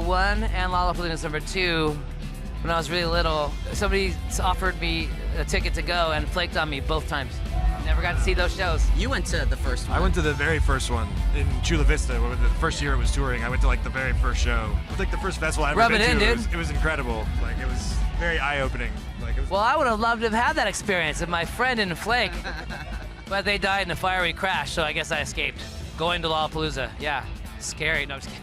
1 and Lollapalooza number 2, when I was really little, somebody offered me a ticket to go and flaked on me both times. Never got to see those shows. You went to the first one. I went to the very first one in Chula Vista. The first year it was touring, I went to like the very first show. It was like the first festival I ever been to. It was incredible. Like it was very eye-opening. Like, well, I would have loved to have had that experience with my friend in Flake, but they died in a fiery crash, so I guess I escaped. Going to Lollapalooza, yeah, scary. No, I'm just kidding.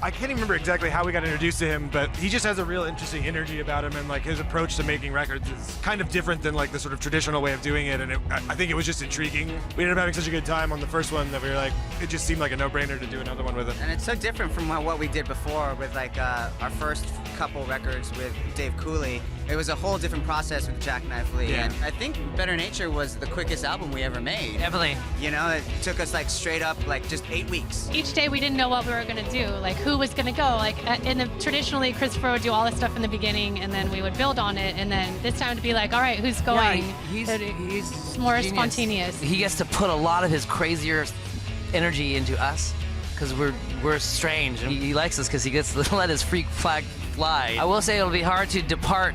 I can't even remember exactly how we got introduced to him, but he just has a real interesting energy about him, and like his approach to making records is kind of different than like the sort of traditional way of doing it, and I think it was just intriguing. We ended up having such a good time on the first one that we were like, it just seemed like a no-brainer to do another one with him. And it's so different from what we did before with like our first couple records with Dave Cooley. It was a whole different process with Jackknife Lee, yeah. And I think Better Nature was the quickest album we ever made. Definitely. You know, it took us like straight up like just 8 weeks. Each day we didn't know what we were gonna do, like who was gonna go. Like traditionally, Christopher would do all this stuff in the beginning, and then we would build on it. And then this time to be like, all right, who's going? Yeah, he's more genius. Spontaneous. He gets to put a lot of his crazier energy into us because we're strange, and he likes us because he gets to let his freak flag fly. I will say it'll be hard to depart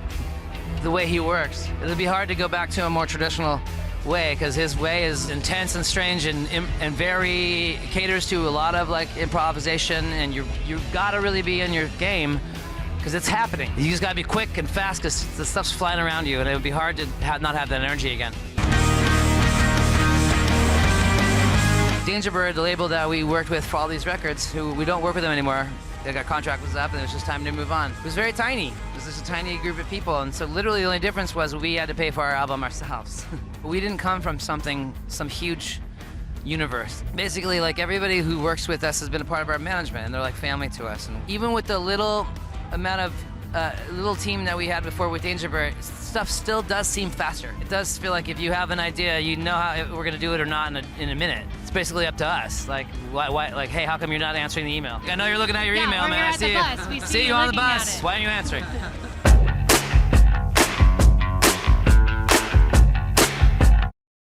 the way he works. It'll be hard to go back to a more traditional way because his way is intense and strange and very caters to a lot of like improvisation, and you gotta really be in your game because it's happening. You just gotta be quick and fast because the stuff's flying around you, and it would be hard to not have that energy again. Dangerbird, the label that we worked with for all these records, who we don't work with them anymore. Our contract was up and it was just time to move on. It was very tiny. It was just a tiny group of people, and so literally the only difference was we had to pay for our album ourselves. We didn't come from some huge universe. Basically, like everybody who works with us has been a part of our management, and they're like family to us. And even with the little amount of little team that we had before with Dangerbird, stuff still does seem faster. It does feel like if you have an idea, you know how we're gonna do it or not in a minute. It's basically up to us. Like, why? Like, hey, how come you're not answering the email? I know you're looking at your email, man. I see you. We see you on the bus. at it. Why aren't you answering?